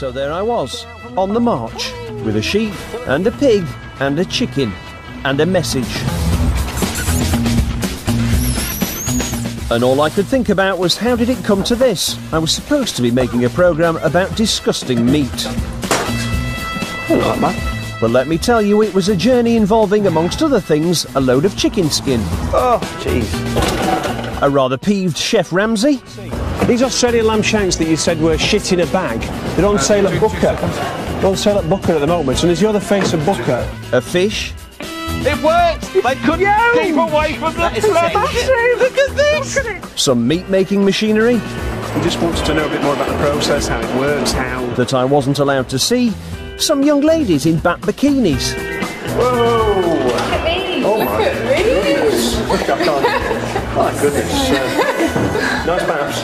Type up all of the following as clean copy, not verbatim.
So there I was, on the march, with a sheep and a pig and a chicken and a message. And all I could think about was, how did it come to this? I was supposed to be making a programme about disgusting meat. Not that bad. Well, let me tell you, it was a journey involving, amongst other things, a load of chicken skin. Oh, jeez. A rather peeved Chef Ramsay. These Australian lamb shanks that you said were shit in a bag, they're on sale at Booker. They're on sale at Booker at the moment, and is your other face of Booker? A fish. It worked! They couldn't keep away from the blood! Look at this! Some meat-making machinery. He just wants to know a bit more about the process, how it works, how... That I wasn't allowed to see. Some young ladies in bat bikinis. Whoa! Look at me! Oh Look my at me! Look, I can't... My goodness. Nice bounce.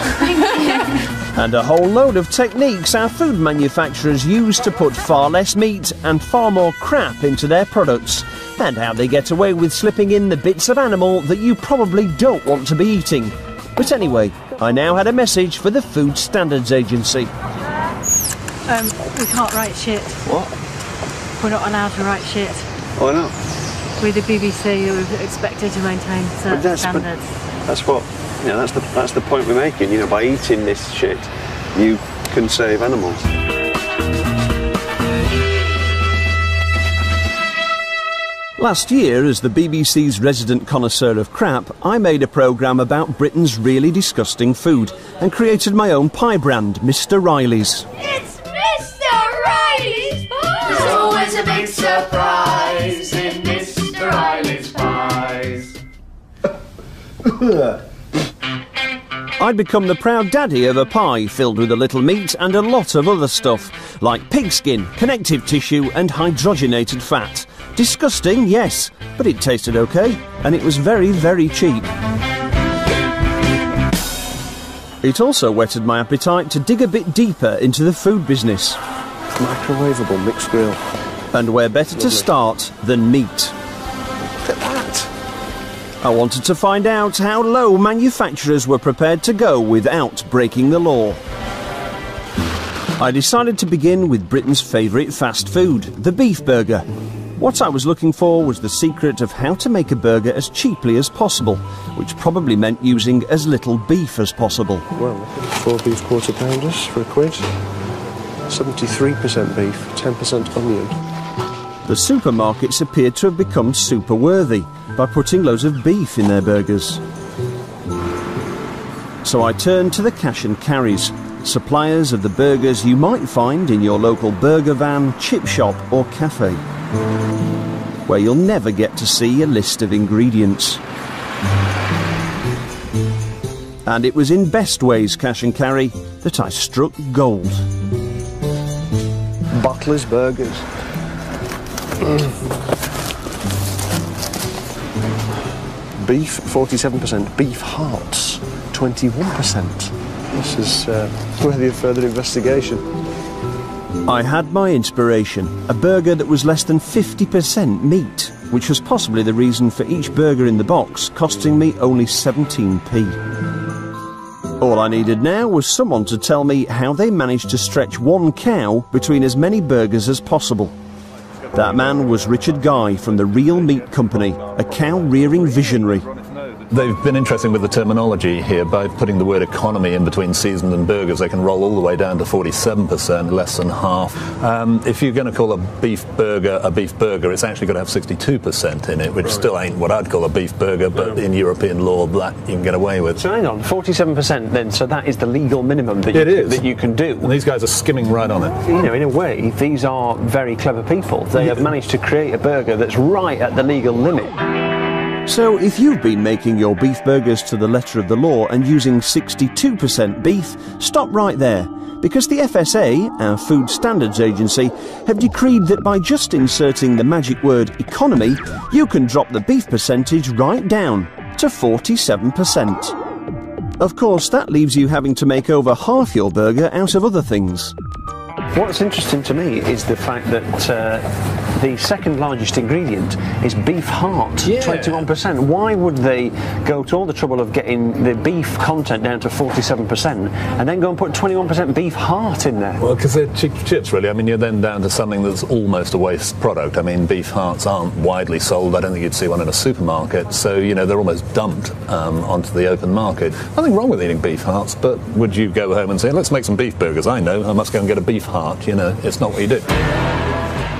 And a whole load of techniques our food manufacturers use to put far less meat and far more crap into their products. And how they get away with slipping in the bits of animal that you probably don't want to be eating. But anyway, I now had a message for the Food Standards Agency. We can't write shit. What? We're not allowed to write shit. Why not? We're the BBC, we're expected to maintain certain standards. That's what... You know, that's the point we're making. You know, by eating this shit, you can save animals. Last year, as the BBC's resident connoisseur of crap, I made a programme about Britain's really disgusting food and created my own pie brand, Mr. Riley's. It's Mr. Riley's Pies! There's always a big surprise in Mr. Riley's Pies. I'd become the proud daddy of a pie filled with a little meat and a lot of other stuff, like pigskin, connective tissue and hydrogenated fat. Disgusting, yes, but it tasted okay, and it was very, very cheap. It also whetted my appetite to dig a bit deeper into the food business. Microwavable mixed grill. And where better to start than meat. Look at that. I wanted to find out how low manufacturers were prepared to go without breaking the law. I decided to begin with Britain's favourite fast food, the beef burger. What I was looking for was the secret of how to make a burger as cheaply as possible, which probably meant using as little beef as possible. Well, 4 beef quarter pounders for £1. 73% beef, 10% onion. The supermarkets appeared to have become super worthy by putting loads of beef in their burgers. So I turned to the cash and carries, suppliers of the burgers you might find in your local burger van, chip shop or cafe, where you'll never get to see a list of ingredients. And it was in Bestway's cash and carry that I struck gold. Butler's Burgers. Beef 47%, beef hearts 21%. This is worthy of further investigation. I had my inspiration, a burger that was less than 50% meat, which was possibly the reason for each burger in the box costing me only 17p. All I needed now was someone to tell me how they managed to stretch one cow between as many burgers as possible. That man was Richard Guy from the Real Meat Company, a cow-rearing visionary. They've been interesting with the terminology here. By putting the word economy in between seasoned and burgers, they can roll all the way down to 47%, less than half. If you're going to call a beef burger, it's actually got to have 62% in it, which still ain't what I'd call a beef burger, but in European law, that you can get away with. So hang on, 47% then, so that is the legal minimum that you can do. And these guys are skimming right on it. You know, in a way, these are very clever people. They have managed to create a burger that's right at the legal limit. So if you've been making your beef burgers to the letter of the law and using 62% beef, stop right there, because the FSA, our Food Standards Agency, have decreed that by just inserting the magic word economy, you can drop the beef percentage right down to 47%. Of course, that leaves you having to make over half your burger out of other things. What's interesting to me is the fact that the second largest ingredient is beef heart, Yeah. 21%. Why would they go to all the trouble of getting the beef content down to 47% and then go and put 21% beef heart in there? Well, because they're cheap chips, really. I mean, you're then down to something that's almost a waste product. I mean, beef hearts aren't widely sold. I don't think you'd see one in a supermarket. So, you know, they're almost dumped onto the open market. Nothing wrong with eating beef hearts, but would you go home and say, let's make some beef burgers? I know, I must go and get a beef heart. You know, it's not what you do.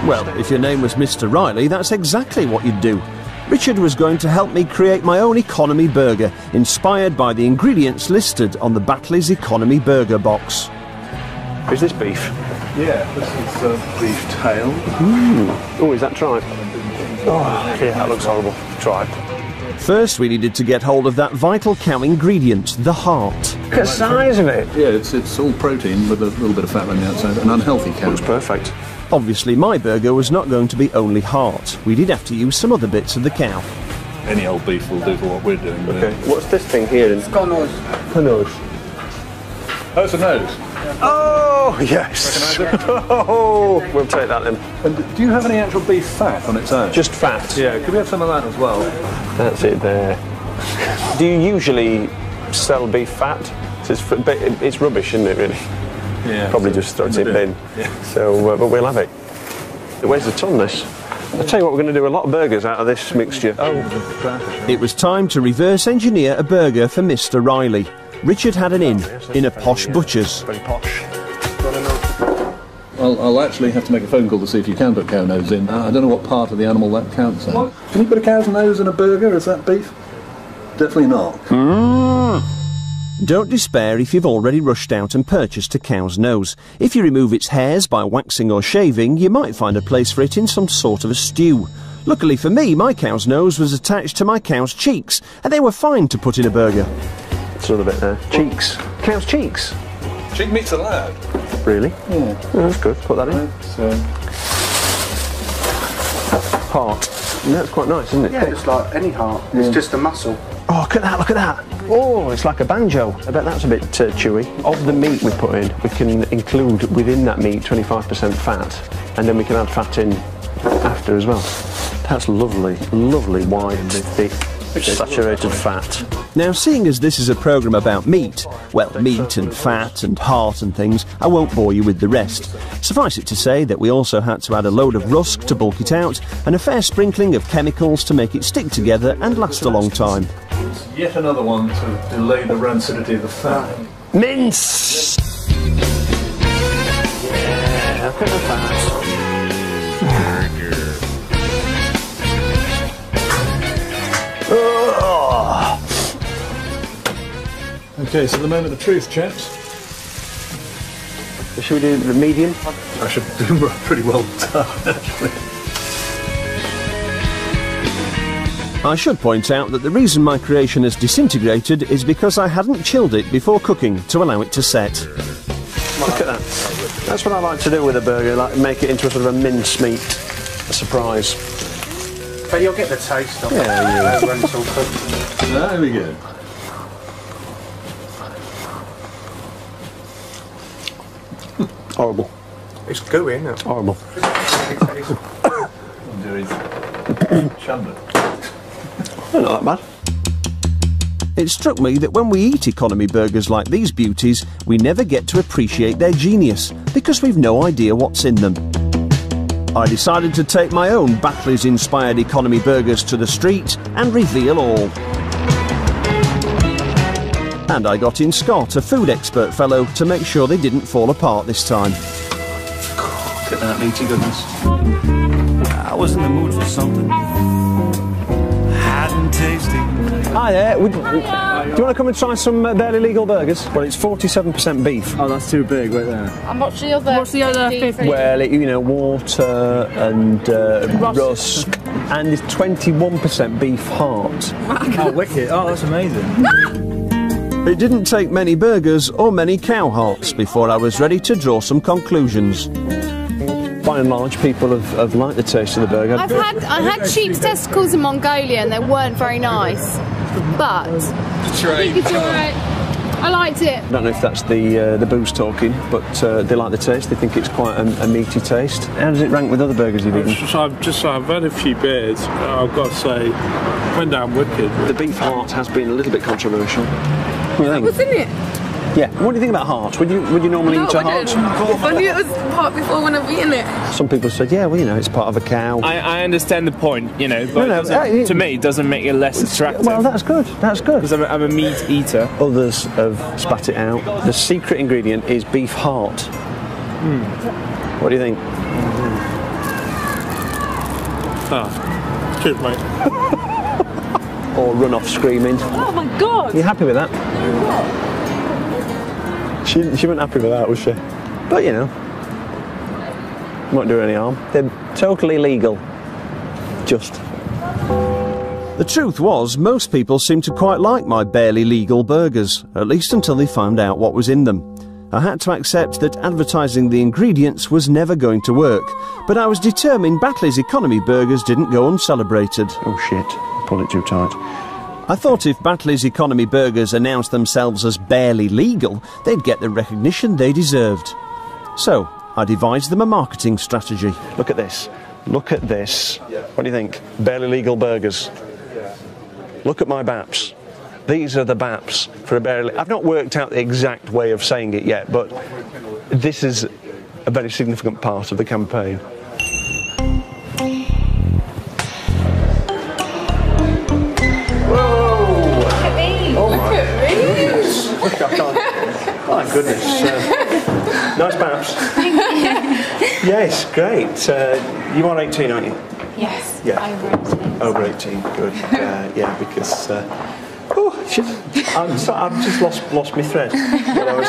Well, if your name was Mr. Riley, that's exactly what you'd do. Richard was going to help me create my own economy burger, inspired by the ingredients listed on the Batley's Economy Burger box. Is this beef? Yeah, this is beef tail. Oh, is that tripe? Oh, yeah, that looks horrible. Tripe. First, we needed to get hold of that vital cow ingredient, the heart. Look at the size of it. Yeah, it's all protein with a little bit of fat on the outside. An unhealthy cow. Looks perfect. Obviously, my burger was not going to be only heart. We did have to use some other bits of the cow. Any old beef will do for what we're doing. Okay, what's this thing here? It's got a nose. A nose. Oh, it's a nose. Oh, yes. Oh, we'll take that then. And do you have any actual beef fat on its own? Just fat. Yeah, could we have some of that as well? That's it there. Do you usually sell beef fat? It's rubbish, isn't it, really? Yeah. Probably just throw it in the bin. Yeah. So, but we'll have it. It weighs a ton, this. I'll tell you what, we're going to do a lot of burgers out of this mixture. It was time to reverse engineer a burger for Mr. Riley. Richard had an in a posh butcher's. Very posh. I'll actually have to make a phone call to see if you can put cow nose in. I don't know what part of the animal that counts as. Can you put a cow's nose in a burger? Is that beef? Definitely not. Don't despair if you've already rushed out and purchased a cow's nose. If you remove its hairs by waxing or shaving, you might find a place for it in some sort of a stew. Luckily for me, my cow's nose was attached to my cow's cheeks, and they were fine to put in a burger. It's another bit there. Cheeks. Cow's cheeks. Cheek meat's allowed. Really? Yeah. Oh, that's good. Put that in. Heart. Yeah, that's quite nice, isn't it? Yeah, it's like any heart. It's just a muscle. Oh, look at that, look at that. Oh, it's like a banjo. I bet that's a bit chewy. Of the meat we put in, we can include within that meat 25% fat, and then we can add fat in after as well. That's lovely, lovely, wide, thick, saturated fat. Now, seeing as this is a programme about meat, well, meat and fat and heart and things, I won't bore you with the rest. Suffice it to say that we also had to add a load of rusk to bulk it out, and a fair sprinkling of chemicals to make it stick together and last a long time. Yet another one to delay the rancidity of the fat. Mince! Yeah, look at the fat. Okay, so the moment of truth, chaps. Should we do the medium? I should do pretty well done, actually. I should point out that the reason my creation has disintegrated is because I hadn't chilled it before cooking to allow it to set. Look at that. That's what I like to do with a burger, like make it into a sort of a mince meat. A surprise. But you'll get the taste of it. Yeah, When it's all cooked. There we go. Horrible. It's gooey, isn't it? Horrible. I'm doing Chandler. Not that bad. It struck me that when we eat economy burgers like these beauties, we never get to appreciate their genius, because we've no idea what's in them. I decided to take my own Batley's-inspired economy burgers to the street and reveal all. And I got in Scott, a food expert fellow, to make sure they didn't fall apart this time. Look at that meaty goodness. I was in the mood for something hot and tasty. Hi there. Do you want to come and try some barely legal burgers? Well, it's 47% beef. Oh, that's too big right there. And what's the other 50? Well, water and rusk, and it's 21% beef heart. Oh, wicked. Oh, that's amazing. It didn't take many burgers or many cow hearts before I was ready to draw some conclusions. By and large, people have liked the taste of the burger. I had sheep's testicles in Mongolia and they weren't very nice. But I think it's alright. I liked it. I don't know if that's the booze talking, but they like the taste. They think it's quite a meaty taste. How does it rank with other burgers you've eaten? I've had a few beers. I've got to say, went down wicked. The beef heart has been a little bit controversial. What do you think? What's in it? Yeah. What do you think about heart? Would you normally eat a heart? If I knew it was part before when I've eaten it. Some people said, yeah, well, you know, it's part of a cow. I understand the point, you know, but to me it doesn't make it less attractive. Well, that's good. That's good. Because I'm a meat eater. Others have spat it out. The secret ingredient is beef heart. What do you think? Cheers, mate. Or run off screaming. Oh my God! Are you happy with that? She wasn't happy with that, was she? But you know, won't do her any harm. They're totally legal. Just. The truth was, most people seemed to quite like my barely legal burgers, at least until they found out what was in them. I had to accept that advertising the ingredients was never going to work, but I was determined Batley's economy burgers didn't go uncelebrated. Oh shit, pulled it too tight. I thought if Batley's economy burgers announced themselves as barely legal, they'd get the recognition they deserved. So, I devised them a marketing strategy. Look at this. Look at this. What do you think? Barely legal burgers. Look at my BAPs. These are the BAPs for a barely... I've not worked out the exact way of saying it yet, but this is a very significant part of the campaign. Look, I can't. My goodness. Nice BAPs. Yes, great. You are 18, aren't you? Yes. Yeah. Over 18. Over 18, good. Yeah, because... I've just lost my thread. What I was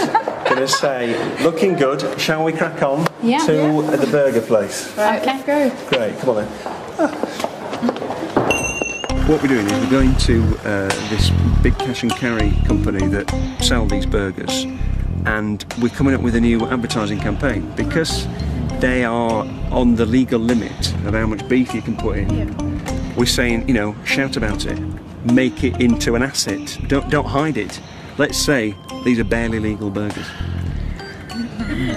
going to say. Looking good. Shall we crack on to the burger place? Right, let's go. Great, come on then. What we're doing is we're going to this big cash and carry company that sell these burgers, and we're coming up with a new advertising campaign because they are on the legal limit of how much beef you can put in. We're saying, you know, shout about it, make it into an asset. Don't hide it. Let's say these are barely legal burgers.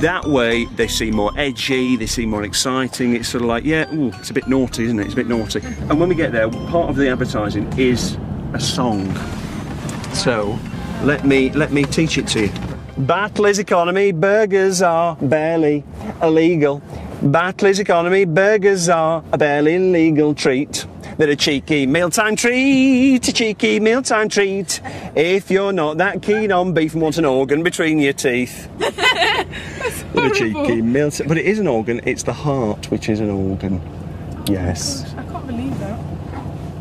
That way they seem more edgy, they seem more exciting. It's sort of like, yeah, ooh, it's a bit naughty, isn't it? It's a bit naughty. And when we get there, part of the advertising is a song. So let me teach it to you. Batley's economy burgers are barely illegal. Batley's economy burgers are a barely legal treat. They're a cheeky mealtime treat, a cheeky mealtime treat. If you're not that keen on beef and want an organ between your teeth. They're a cheeky mealtime, but it is an organ. It's the heart which is an organ. Yes. I can't believe that.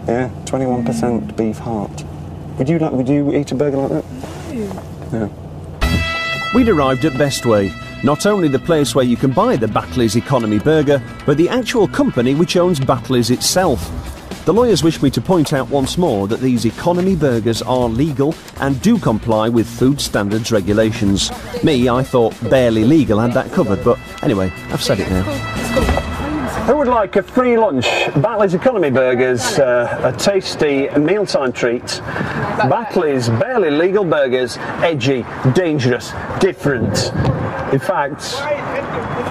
Yeah, 21% beef heart. Would you eat a burger like that? No. We'd arrived at Bestway, not only the place where you can buy the Batley's economy burger, but the actual company which owns Batley's itself. The lawyers wish me to point out once more that these economy burgers are legal and do comply with food standards regulations. Me, I thought barely legal had that covered, but anyway, I've said it now. Who would like a free lunch? Batley's economy burgers, a tasty mealtime treat. Batley's barely legal burgers, edgy, dangerous, different. In fact,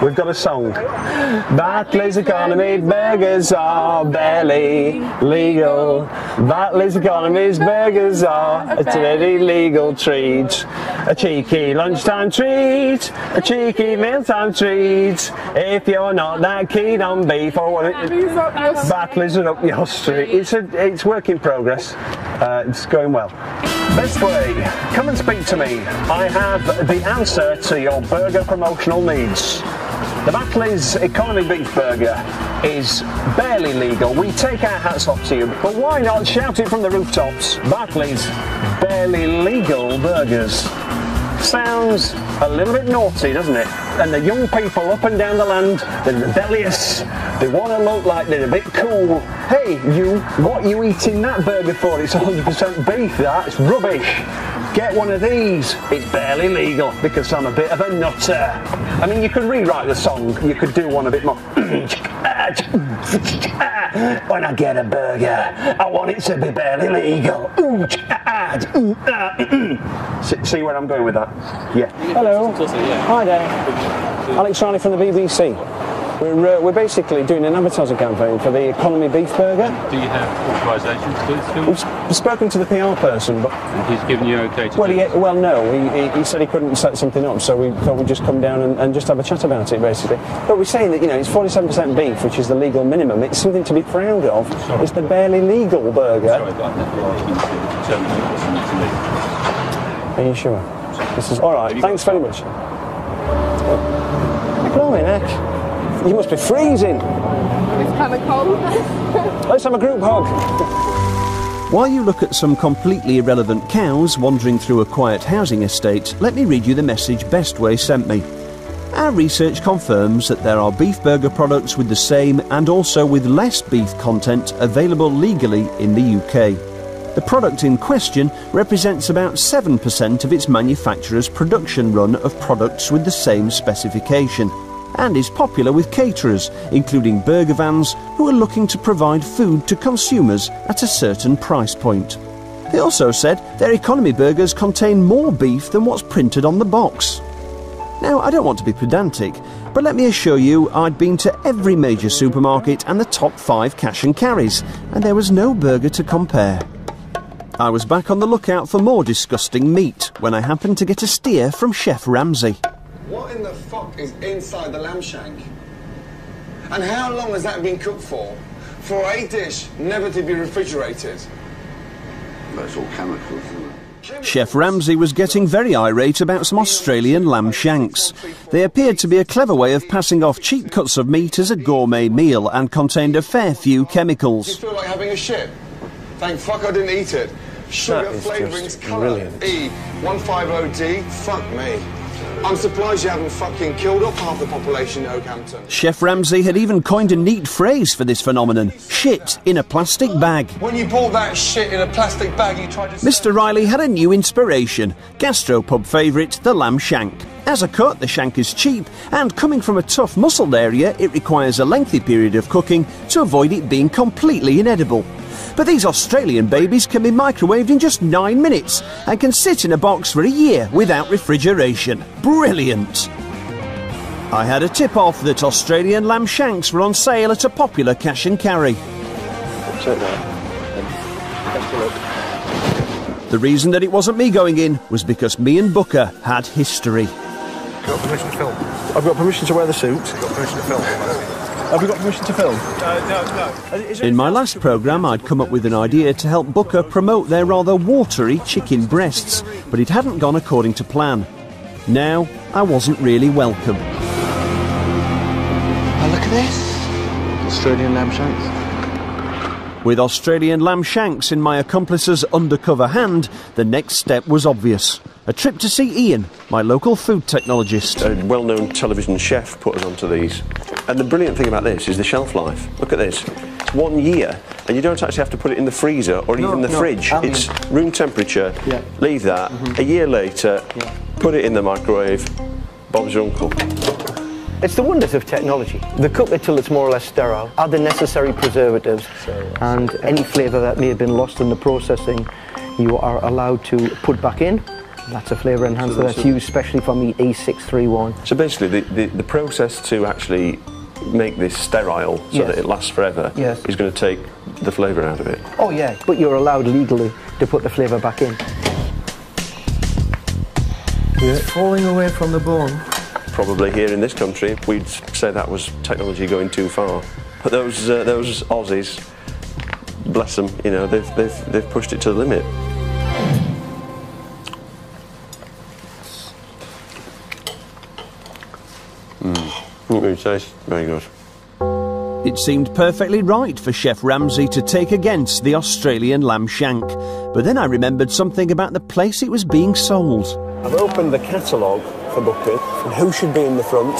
we've got a song. Batley's economy burgers are barely legal. Batley's economy's burgers are a very legal treat. A cheeky lunchtime treat, a cheeky mealtime treat. If you're not that keen on beef or what Batley's are up your street. It's work in progress. It's going well. Bestway, come and speak to me. I have the answer to your burger promotional needs. The Batley's economy beef burger is barely legal. We take our hats off to you, but why not shout it from the rooftops? Batley's barely legal burgers. Sounds a little bit naughty, doesn't it? And the young people up and down the land, they're rebellious, they want to look like they're a bit cool, Hey, you, what are you eating that burger for? It's 100% beef, that. It's rubbish. Get one of these. It's barely legal because I'm a bit of a nutter. I mean, you could rewrite the song. You could do one a bit more. When I get a burger, I want it to be barely legal. See where I'm going with that? Yeah. Hello. Hi there. Alex Riley from the BBC. We're basically doing an advertising campaign for the economy beef burger. Do you have authorisation to do this? We've spoken to the PR person, but... And he's given you okay to do it? Well, no. He said he couldn't set something up, so we thought we'd just come down and just have a chat about it, basically. But we're saying that, you know, it's 47% beef, which is the legal minimum. It's something to be proud of. Sorry. It's the barely legal burger. Sorry, but Are you sure? This is... All right, thanks very much. Blimey, Nick. You must be freezing. It's kind of cold. Let's have a group hug. While you look at some completely irrelevant cows wandering through a quiet housing estate, let me read you the message Bestway sent me. Our research confirms that there are beef burger products with the same and also with less beef content available legally in the UK. The product in question represents about 7% of its manufacturer's production run of products with the same specification, and is popular with caterers, including burger vans, who are looking to provide food to consumers at a certain price point. They also said their economy burgers contain more beef than what's printed on the box. Now, I don't want to be pedantic, but let me assure you I'd been to every major supermarket and the top 5 cash and carries, and there was no burger to compare. I was back on the lookout for more disgusting meat when I happened to get a steer from Chef Ramsay. What in the fuck is inside the lamb shank? And how long has that been cooked for? For a dish never to be refrigerated? That's all chemicals, isn't it? Chef Ramsay was getting very irate about some Australian lamb shanks. They appeared to be a clever way of passing off cheap cuts of meat as a gourmet meal and contained a fair few chemicals. Do you feel like having a shit? Thank fuck I didn't eat it. Sugar, flavourings, colour, E, 150D, fuck me. I'm surprised you haven't fucking killed up half the population in Oakhampton. Chef Ramsay had even coined a neat phrase for this phenomenon: shit in a plastic bag. When you bought that shit in a plastic bag, you tried to... Mr. Riley had a new inspiration: gastropub favourite, the lamb shank. As a cut, the shank is cheap, and coming from a tough muscled area, it requires a lengthy period of cooking to avoid it being completely inedible. But these Australian babies can be microwaved in just 9 minutes and can sit in a box for a year without refrigeration. Brilliant! I had a tip-off that Australian lamb shanks were on sale at a popular cash and carry. The reason that it wasn't me going in was because me and Booker had history. You've got permission to film? I've got permission to wear the suit. You've got permission to film? Have we got permission to film? No. In my last programme, I'd come up with an idea to help Booker promote their rather watery chicken breasts, but it hadn't gone according to plan. Now, I wasn't really welcome. Oh, look at this. Australian lamb shanks. With Australian lamb shanks in my accomplice's undercover hand, the next step was obvious. A trip to see Ian, my local food technologist. A well-known television chef put us onto these. And the brilliant thing about this is the shelf life. Look at this. It's 1 year, and you don't actually have to put it in the freezer or even the fridge. It's room temperature. Yeah. Leave that. A year later, put it in the microwave. Bob's your uncle. It's the wonders of technology. They cook it till it's more or less sterile, add the necessary preservatives, and any flavour that may have been lost in the processing, you are allowed to put back in. That's a flavour enhancer that's used specially for meat, E631. So basically, the process to actually make this sterile so that it lasts forever is going to take the flavour out of it. Oh yeah, but you're allowed legally to put the flavour back in. It's falling away from the bone. Probably here in this country, we'd say that was technology going too far. But those Aussies, bless them, you know, they've pushed it to the limit. Good taste, very good. It seemed perfectly right for Chef Ramsay to take against the Australian lamb shank, but then I remembered something about the place it was being sold. I've opened the catalogue for Booker, and who should be in the front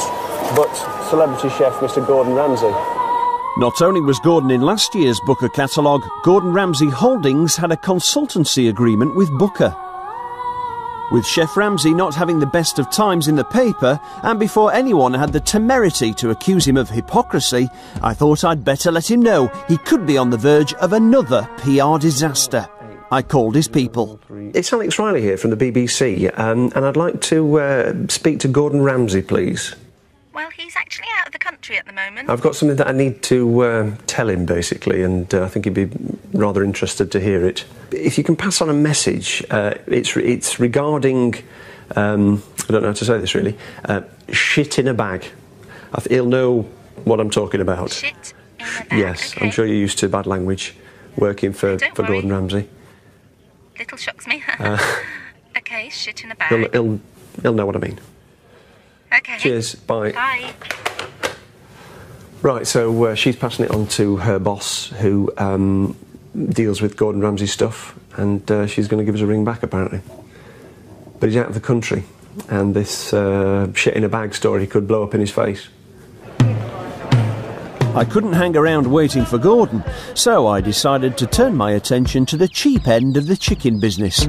but celebrity chef Mr. Gordon Ramsay. Not only was Gordon in last year's Booker catalogue, Gordon Ramsay Holdings had a consultancy agreement with Booker. With Chef Ramsay not having the best of times in the paper, and before anyone had the temerity to accuse him of hypocrisy, I thought I'd better let him know he could be on the verge of another PR disaster. I called his people. It's Alex Riley here from the BBC, and I'd like to speak to Gordon Ramsay, please. Well, he's actually out of the country at the moment. I've got something that I need to tell him, basically, and I think he'd be rather interested to hear it. If you can pass on a message, it's regarding, I don't know how to say this really, shit in a bag. He'll know what I'm talking about. Shit in a bag, yes, okay. I'm sure you're used to bad language working for Gordon Ramsay. Little shocks me. Okay, shit in a bag. He'll know what I mean. Okay. Cheers, bye. Bye. Right, so she's passing it on to her boss, who deals with Gordon Ramsay stuff, and she's going to give us a ring back, apparently. But he's out of the country, and this shit in a bag story could blow up in his face. I couldn't hang around waiting for Gordon, so I decided to turn my attention to the cheap end of the chicken business.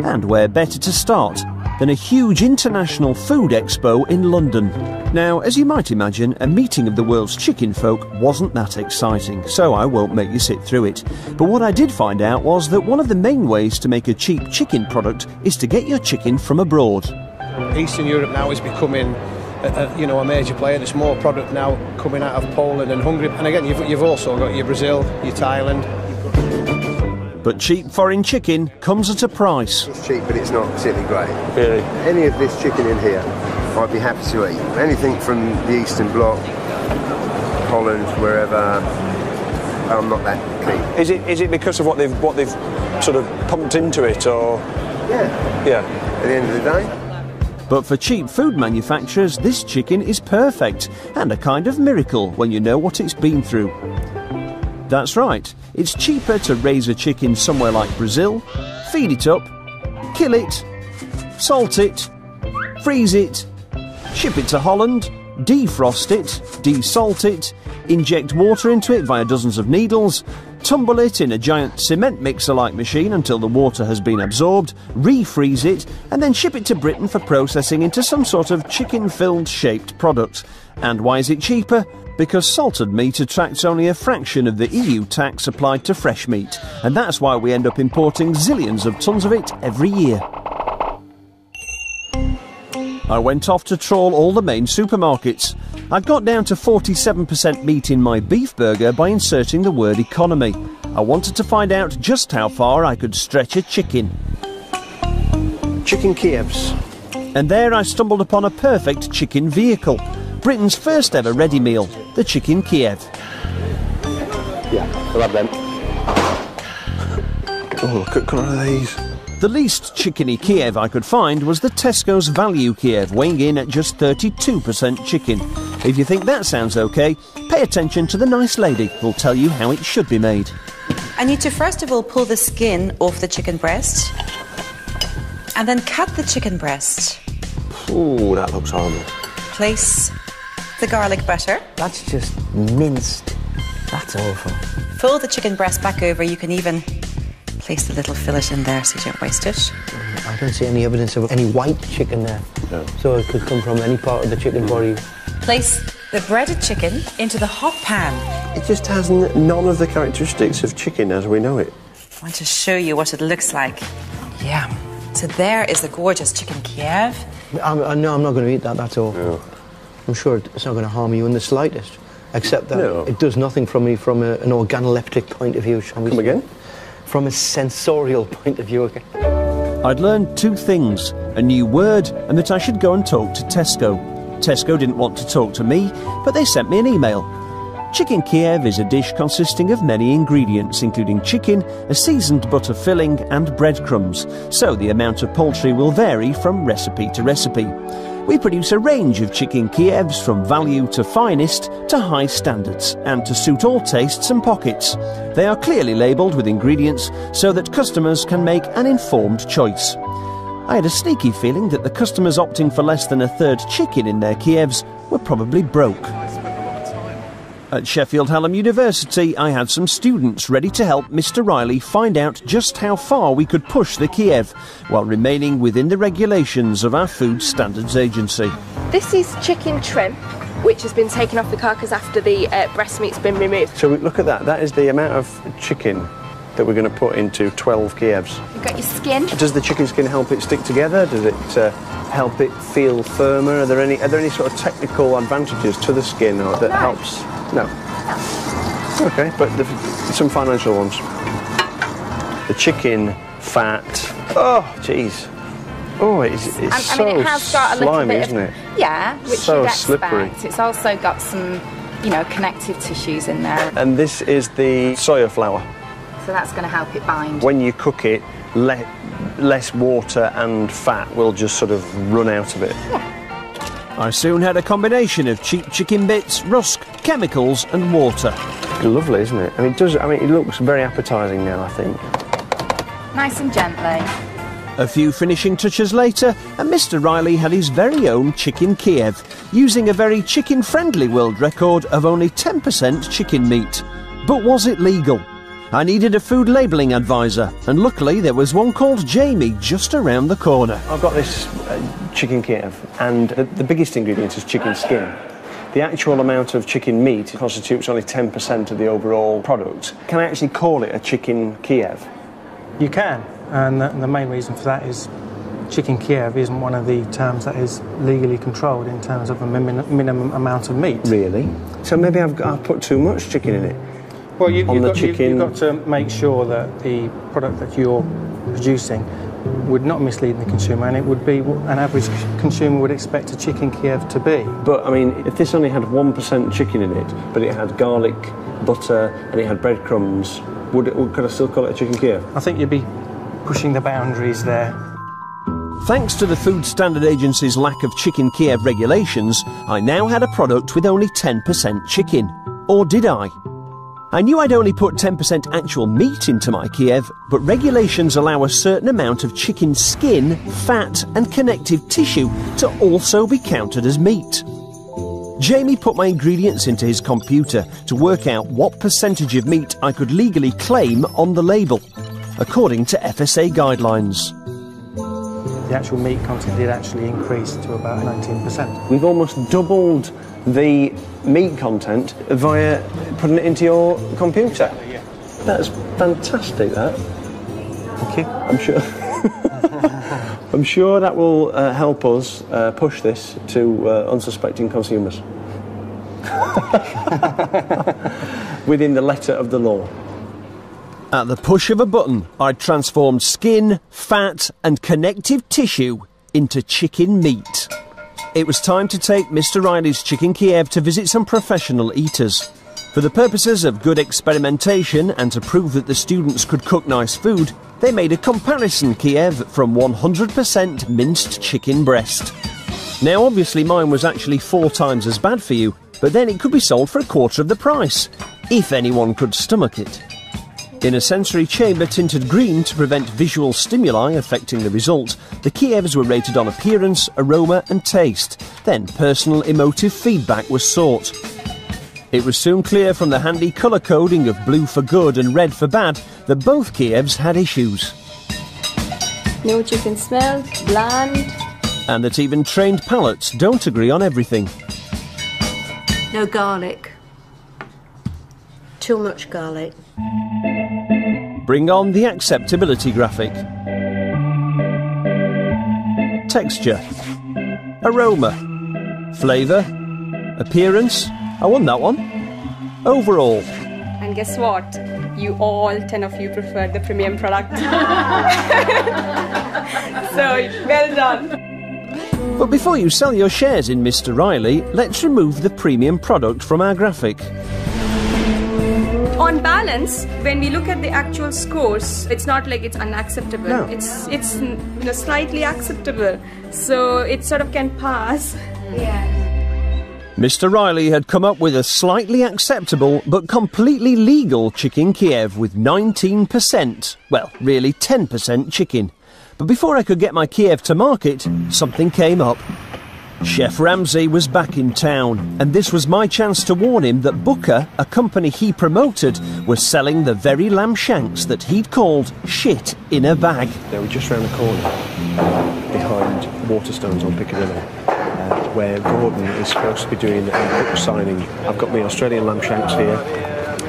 And where better to start than a huge international food expo in London. Now, as you might imagine, a meeting of the world's chicken folk wasn't that exciting, so I won't make you sit through it. But what I did find out was that one of the main ways to make a cheap chicken product is to get your chicken from abroad. Eastern Europe now is becoming a major player. There's more product now coming out of Poland and Hungary. And again, you've also got your Brazil, your Thailand. But cheap foreign chicken comes at a price. It's cheap, but it's not particularly great. Really? Any of this chicken in here, I'd be happy to eat. Anything from the Eastern Bloc, Holland, wherever, I'm not that keen. Is it because of what they've sort of pumped into it, or? Yeah. At the end of the day. But for cheap food manufacturers, this chicken is perfect, and a kind of miracle when you know what it's been through. That's right, it's cheaper to raise a chicken somewhere like Brazil, feed it up, kill it, salt it, freeze it, ship it to Holland, defrost it, desalt it, inject water into it via dozens of needles, tumble it in a giant cement mixer-like machine until the water has been absorbed, refreeze it, and then ship it to Britain for processing into some sort of chicken-filled shaped product. And why is it cheaper? Because salted meat attracts only a fraction of the EU tax applied to fresh meat, and that's why we end up importing zillions of tons of it every year. I went off to trawl all the main supermarkets. I got down to 47% meat in my beef burger by inserting the word economy. I wanted to find out just how far I could stretch a chicken. Chicken Kievs. And there I stumbled upon a perfect chicken vehicle. Britain's first ever ready meal, the Chicken Kiev. Yeah, we'll have them. Oh, look at colour of these. The least chickeny Kiev I could find was the Tesco's Value Kiev, weighing in at just 32% chicken. If you think that sounds okay, pay attention to the nice lady who'll tell you how it should be made. I need to first of all pull the skin off the chicken breast and then cut the chicken breast. Ooh, that looks horrible. Place the garlic butter. That's just minced. That's awful. Fold the chicken breast back over. You can even place the little fillet in there so you don't waste it. I don't see any evidence of any white chicken there. No. So it could come from any part of the chicken body. Place the breaded chicken into the hot pan. It just has none of the characteristics of chicken as we know it. I want to show you what it looks like. Yeah. So there is the gorgeous chicken Kiev. No, I'm not going to eat that, that's all. No. I'm sure it's not going to harm you in the slightest. Except that it does nothing for me from an organoleptic point of view. Come again? From a sensorial point of view. Okay. I'd learned two things, a new word and that I should go and talk to Tesco. Tesco didn't want to talk to me, but they sent me an email. Chicken Kiev is a dish consisting of many ingredients, including chicken, a seasoned butter filling and breadcrumbs, so the amount of poultry will vary from recipe to recipe. We produce a range of chicken Kievs from value to finest to high standards, and to suit all tastes and pockets. They are clearly labelled with ingredients so that customers can make an informed choice. I had a sneaky feeling that the customers opting for less than a third chicken in their Kievs were probably broke. At Sheffield Hallam University, I had some students ready to help Mr. Riley find out just how far we could push the Kiev while remaining within the regulations of our Food Standards Agency. This is chicken trim, which has been taken off the carcass after the breast meat's been removed. So look at that. That is the amount of chicken that we're going to put into 12 Kievs. You've got your skin. Does the chicken skin help it stick together? Does it help it feel firmer? Are there any sort of technical advantages to the skin or that helps? No. Okay, but some financial ones. The chicken fat. Oh, jeez. Oh, it's so I mean, it has got a little slimy, bit isn't it? Yeah, which so you'd slippery. expect. It's also got some, you know, connective tissues in there. And this is the soya flour. So that's going to help it bind. When you cook it, less water and fat will just sort of run out of it. Yeah. I soon had a combination of cheap chicken bits, rusk, chemicals and water. Lovely, isn't it? I mean, it looks very appetising now, I think. Nice and gently. A few finishing touches later, and Mr. Riley had his very own chicken Kiev, using a very chicken-friendly world record of only 10% chicken meat. But was it legal? I needed a food labelling advisor, and luckily there was one called Jamie just around the corner. I've got this chicken Kiev, and the biggest ingredient is chicken skin. The actual amount of chicken meat constitutes only 10% of the overall product. Can I actually call it a chicken Kiev? You can, and the main reason for that is chicken Kiev isn't one of the terms that is legally controlled in terms of a minimum amount of meat. Really? So maybe I've put too much chicken in it? Well, you've got to make sure that the product that you're producing would not mislead the consumer, and it would be what an average consumer would expect a chicken Kiev to be. But, I mean, if this only had 1% chicken in it, but it had garlic, butter, and it had breadcrumbs, could I still call it a chicken Kiev? I think you'd be pushing the boundaries there. Thanks to the Food Standard Agency's lack of chicken Kiev regulations, I now had a product with only 10% chicken. Or did I? I knew I'd only put 10% actual meat into my Kiev, but regulations allow a certain amount of chicken skin, fat and connective tissue to also be counted as meat. Jamie put my ingredients into his computer to work out what percentage of meat I could legally claim on the label, according to FSA guidelines. The actual meat content did actually increase to about 19%. We've almost doubled the meat content via putting it into your computer. Yeah. That's fantastic, that. Thank you. I'm sure. I'm sure that will help us push this to unsuspecting consumers. Within the letter of the law. At the push of a button, I'd transformed skin, fat and connective tissue into chicken meat. It was time to take Mr. Riley's Chicken Kiev to visit some professional eaters. For the purposes of good experimentation and to prove that the students could cook nice food, they made a comparison Kiev from 100% minced chicken breast. Now obviously mine was actually 4 times as bad for you, but then it could be sold for a quarter of the price, if anyone could stomach it. In a sensory chamber tinted green to prevent visual stimuli affecting the result, the Kievs were rated on appearance, aroma and taste. Then personal emotive feedback was sought. It was soon clear from the handy colour coding of blue for good and red for bad that both Kievs had issues. No chicken smell, bland. And that even trained palates don't agree on everything. No garlic. Too much garlic. Bring on the acceptability graphic. Texture. Aroma. Flavour. Appearance. I won that one. Overall. And guess what? You all 10 of you preferred the premium product. So, well done. But before you sell your shares in Mr. Riley, let's remove the premium product from our graphic. On balance, when we look at the actual scores, it's not like it's unacceptable. No. It's slightly acceptable. So it sort of can pass. Yeah. Mr. Riley had come up with a slightly acceptable but completely legal chicken Kiev with 19%, well, really 10% chicken. But before I could get my Kiev to market, something came up. Chef Ramsay was back in town, and this was my chance to warn him that Booker, a company he promoted, was selling the very lamb shanks that he'd called shit in a bag. Now we're just round the corner, behind Waterstones on Piccadilly, where Gordon is supposed to be doing a book signing. I've got my Australian lamb shanks here,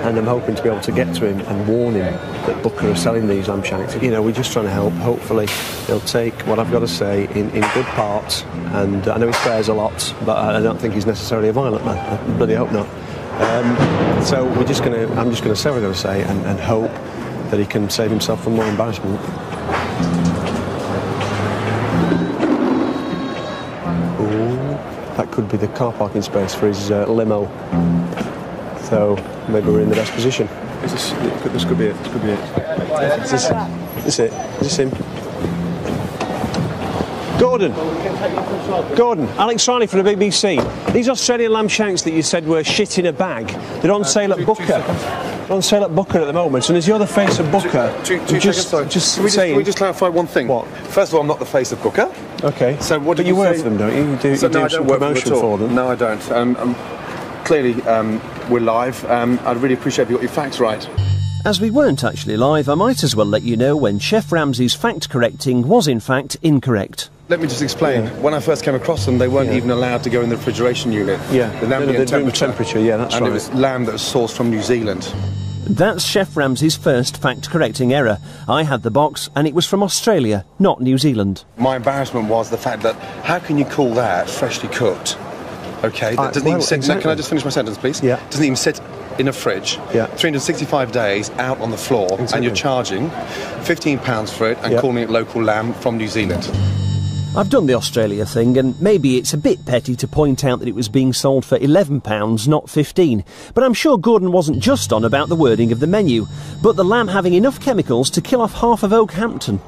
and I'm hoping to be able to get to him and warn him that Booker are selling these lamb shanks. You know, we're just trying to help. Hopefully he'll take what I've got to say in good parts, and I know he swears a lot, but I don't think he's necessarily a violent man. I bloody hope not. So I'm just going to say what I've got to say and hope that he can save himself from more embarrassment. Ooh, that could be the car parking space for his limo. So maybe we're in the best position. This could be it. This could be it. Is this him? Gordon, Alex Riley from the BBC. These Australian lamb shanks that you said were shit in a bag, they're on sale at Booker. They're on sale at Booker at the moment, and as you're the face of Booker, Can we just clarify one thing? What? First of all, I'm not the face of Booker. Okay. So what do you work for them, don't you? You do some promotion for them. No, I don't. Clearly, we're live. I'd really appreciate if you got your facts right. As we weren't actually live, I might as well let you know when Chef Ramsay's fact correcting was in fact incorrect. Let me just explain. Yeah. When I first came across them, they weren't even allowed to go in the refrigeration unit. Yeah, the ambient temperature. Yeah, that's right. And it was lamb that was sourced from New Zealand. That's Chef Ramsay's first fact-correcting error. I had the box, and it was from Australia, not New Zealand. My embarrassment was the fact that how can you call that freshly cooked? Okay, that doesn't even sit. Exactly. Can I just finish my sentence, please? Yeah. Doesn't even sit in a fridge. Yeah. 365 days out on the floor, and you're charging £15 for it and calling it local lamb from New Zealand. I've done the Australia thing, and maybe it's a bit petty to point out that it was being sold for £11, not 15. But I'm sure Gordon wasn't just on about the wording of the menu, but the lamb having enough chemicals to kill off half of Oakhampton.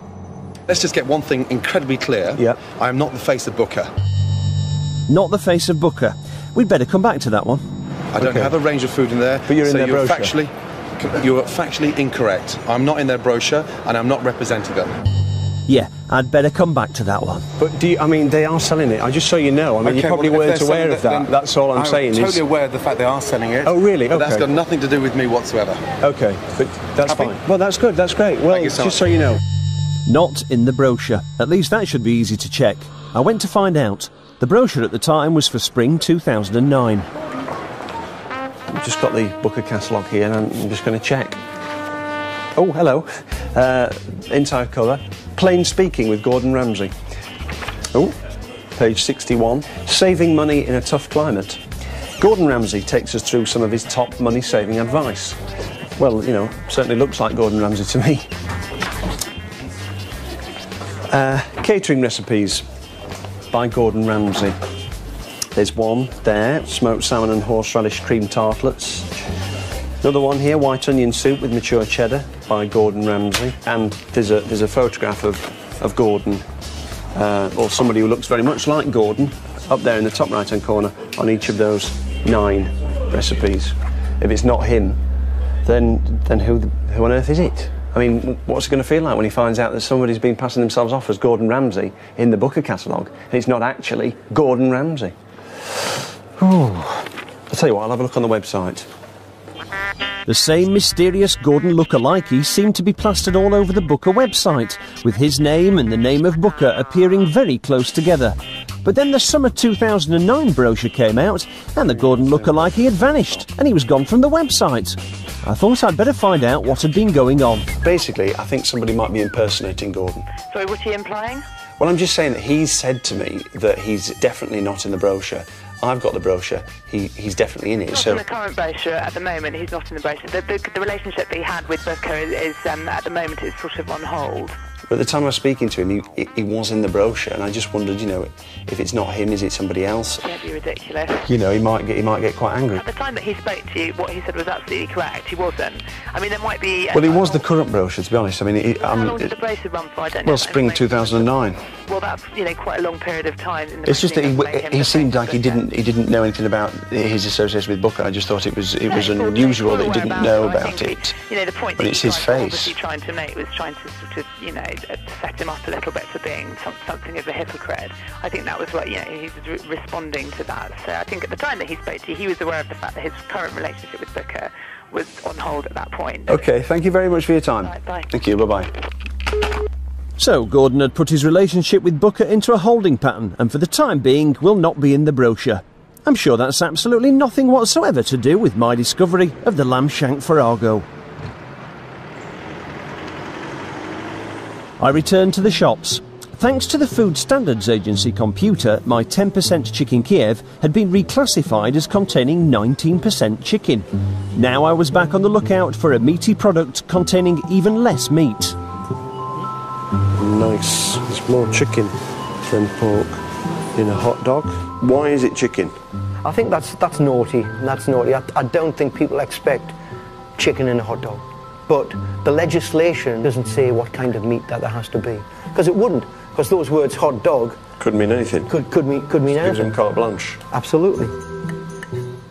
Let's just get one thing incredibly clear. Yeah. I am not the face of Booker. Not the face of Booker. We'd better come back to that one. I don't have a range of food in there. But you're in their brochure. You're factually incorrect. I'm not in their brochure, and I'm not representing them. Yeah, I'd better come back to that one. But they are selling it. Just so you know. I mean, you probably weren't aware of that. That's all I'm saying. I'm totally aware of the fact they are selling it. Oh, really? But that's got nothing to do with me whatsoever. Okay, but that's fine. Well, that's good. That's great. Well, just so you know. Not in the brochure. At least that should be easy to check. I went to find out. The brochure at the time was for spring 2009. I've just got the Booker catalogue here, and I'm just going to check. Oh, hello. Inside cover. Plain Speaking with Gordon Ramsay. Oh, page 61. Saving money in a tough climate. Gordon Ramsay takes us through some of his top money-saving advice. Well, you know, certainly looks like Gordon Ramsay to me. Catering recipes by Gordon Ramsay. There's one there, smoked salmon and horseradish cream tartlets. Another one here, white onion soup with mature cheddar by Gordon Ramsay. And there's a photograph of Gordon, or somebody who looks very much like Gordon, up there in the top right-hand corner on each of those 9 recipes. If it's not him, then who on earth is it? I mean, what's it going to feel like when he finds out that somebody's been passing themselves off as Gordon Ramsay in the Booker catalogue, and it's not actually Gordon Ramsay? I'll tell you what, I'll have a look on the website. The same mysterious Gordon lookalike seemed to be plastered all over the Booker website, with his name and the name of Booker appearing very close together. But then the summer 2009 brochure came out, and the Gordon lookalike had vanished, and he was gone from the website. I thought I'd better find out what had been going on. Basically, I think somebody might be impersonating Gordon. Sorry, what's he implying? Well, I'm just saying that he's said to me that he's definitely not in the brochure. I've got the brochure. He's definitely in it. Not in the current brochure at the moment. He's not in the brochure. The relationship that he had with Booker is at the moment is sort of on hold. But at the time I was speaking to him, he was in the brochure, and I just wondered, you know, if it's not him, is it somebody else? Don't be ridiculous. You know, he might get quite angry. At the time that he spoke to you, what he said was absolutely correct. He wasn't. I mean, there might be. Well, it was the current brochure, to be honest. I mean, how long did the brochure run for? I don't know. Well, spring 2009. Well, that's quite a long period of time. It's just that he seemed like he didn't know anything about his association with Booker. I just thought it was unusual that he didn't know about it. The point but it's his face. Obviously trying to make was trying to sort of set him up a little bit for being something of a hypocrite. I think that was what, he was responding to that. So I think at the time that he spoke to you, he was aware of the fact that his current relationship with Booker was on hold at that point. Okay, thank you very much for your time. Right, bye. Thank you, bye-bye. So Gordon had put his relationship with Booker into a holding pattern, and for the time being will not be in the brochure. I'm sure that's absolutely nothing whatsoever to do with my discovery of the lamb shank Farrago. I returned to the shops. Thanks to the Food Standards Agency computer, my 10% chicken Kiev had been reclassified as containing 19% chicken. Now I was back on the lookout for a meaty product containing even less meat. Nice. There's more chicken than pork in a hot dog. Why is it chicken? I think that's naughty. That's naughty. I don't think people expect chicken in a hot dog. But the legislation doesn't say what kind of meat that there has to be. Because it wouldn't. Because those words hot dog... Could mean anything. Could mean anything. Gives them carte blanche. Absolutely.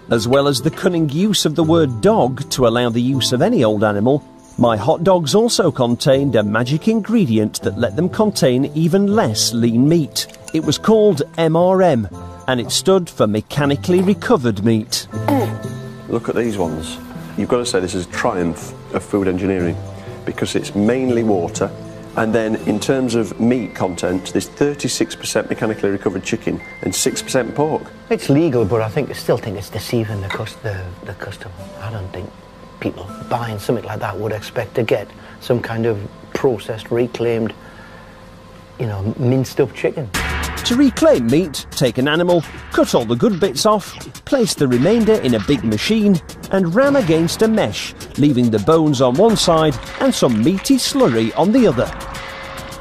As well as the cunning use of the word dog to allow the use of any old animal, my hot dogs also contained a magic ingredient that let them contain even less lean meat. It was called MRM, and it stood for mechanically recovered meat. Look at these ones. You've got to say this is a triumph of food engineering, because it's mainly water, and then in terms of meat content, there's 36% mechanically recovered chicken and 6% pork. It's legal, but I still think it's deceiving the customer. I don't think people buying something like that would expect to get some kind of processed, reclaimed, minced up chicken. To reclaim meat, take an animal, cut all the good bits off, place the remainder in a big machine and ram against a mesh, leaving the bones on one side and some meaty slurry on the other.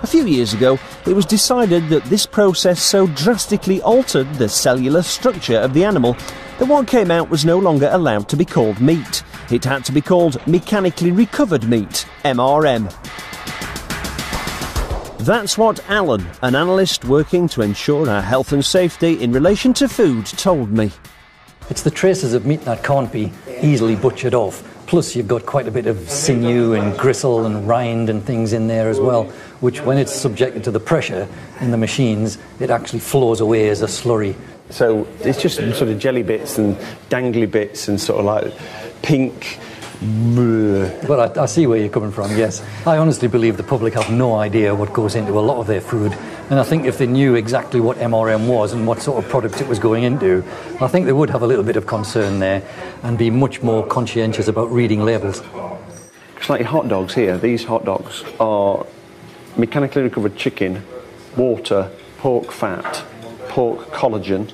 A few years ago, it was decided that this process so drastically altered the cellular structure of the animal that what came out was no longer allowed to be called meat. It had to be called mechanically recovered meat, MRM. That's what Alan, an analyst working to ensure our health and safety in relation to food, told me. It's the traces of meat that can't be easily butchered off. Plus you've got quite a bit of sinew and gristle and rind and things in there as well, which when it's subjected to the pressure in the machines, it actually flows away as a slurry. So it's just sort of jelly bits and dangly bits and sort of like pink... But I see where you're coming from, yes. I honestly believe the public have no idea what goes into a lot of their food, and I think if they knew exactly what MRM was and what sort of product it was going into, I think they would have a little bit of concern there and be much more conscientious about reading labels. It's like hot dogs here. These hot dogs are mechanically recovered chicken, water, pork fat, pork collagen.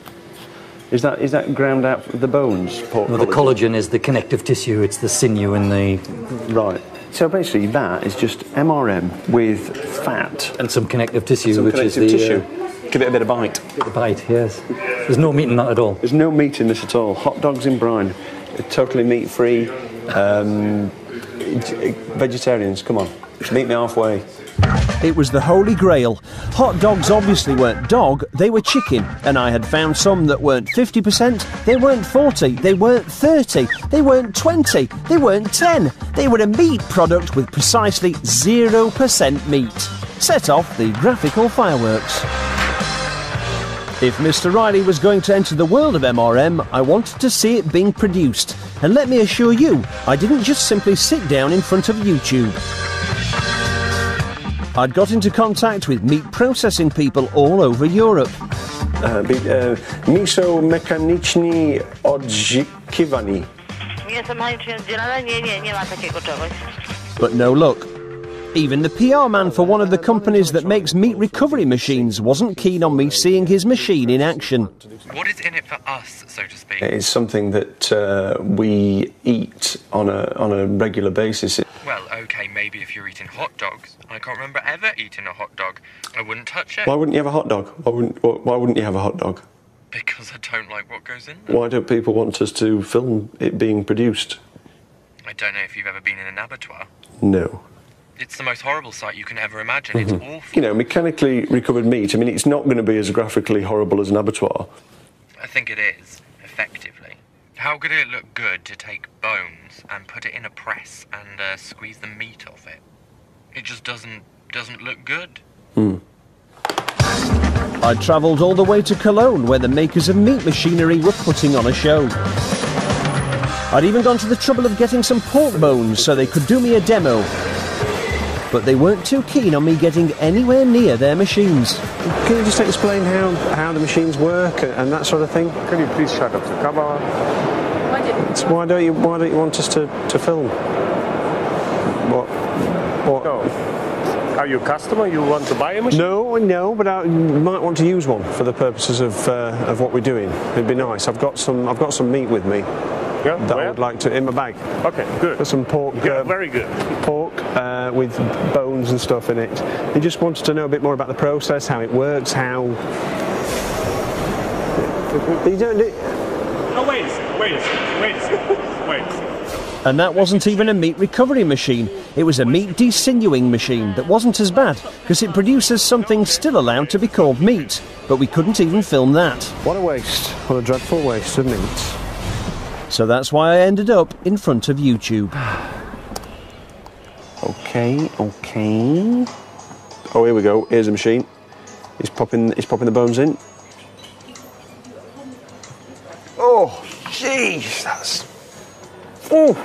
Is that ground out the bones? Pork well, the collagen is the connective tissue, it's the sinew and the... Right. So basically that is just MRM with fat. And some connective tissue, some which connective is the... tissue. Give it a bit of bite. A bite, yes. There's no meat in that at all. There's no meat in this at all. Hot dogs in brine. Totally meat-free. Vegetarians, come on. Meet me halfway. It was the holy grail. Hot dogs obviously weren't dog, they were chicken, and I had found some that weren't 50%, they weren't 40, they weren't 30, they weren't 20, they weren't 10. They were a meat product with precisely 0% meat. Set off the graphical fireworks. If Mr. Riley was going to enter the world of MRM, I wanted to see it being produced. And let me assure you, I didn't just simply sit down in front of YouTube. I'd got into contact with meat processing people all over Europe. Miso mechaniczny odżykiwani. But no luck. Even the PR man for one of the companies that makes meat recovery machines wasn't keen on me seeing his machine in action. What is in it for us, so to speak? It's something that we eat on a regular basis. Well, OK, maybe if you're eating hot dogs. I can't remember ever eating a hot dog. I wouldn't touch it. Why wouldn't you have a hot dog? Why wouldn't you have a hot dog? Because I don't like what goes in there. Why don't people want us to film it being produced? I don't know if you've ever been in an abattoir. No. It's the most horrible sight you can ever imagine. It's awful. You know, mechanically recovered meat, I mean, it's not going to be as graphically horrible as an abattoir. I think it is, effectively. How could it look good to take bones and put it in a press and squeeze the meat off it? It just doesn't doesn't look good. I travelled all the way to Cologne, where the makers of meat machinery were putting on a show. I'd even gone to the trouble of getting some pork bones so they could do me a demo. But they weren't too keen on me getting anywhere near their machines. Can you just explain how the machines work and that sort of thing? Can you please shut up the camera? Why don't you want us to film? What? No. Are you a customer? You want to buy a machine? No, but I might want to use one for the purposes of what we're doing. It'd be nice. I've got some meat with me. Yeah, that I would like to in my bag. Okay, good. Got some pork. Yeah, very good. Pork with bones and stuff in it. He just wanted to know a bit more about the process, how it works, how. But you don't do. Oh, wait a second. And that wasn't even a meat recovery machine. It was a meat desinuing machine that wasn't as bad, because it produces something still allowed to be called meat. But we couldn't even film that. What a waste. What a dreadful waste of meat. So that's why I ended up in front of YouTube. Okay. Oh, here we go. Here's the machine. He's popping the bones in. Oh, jeez, that's. Oh,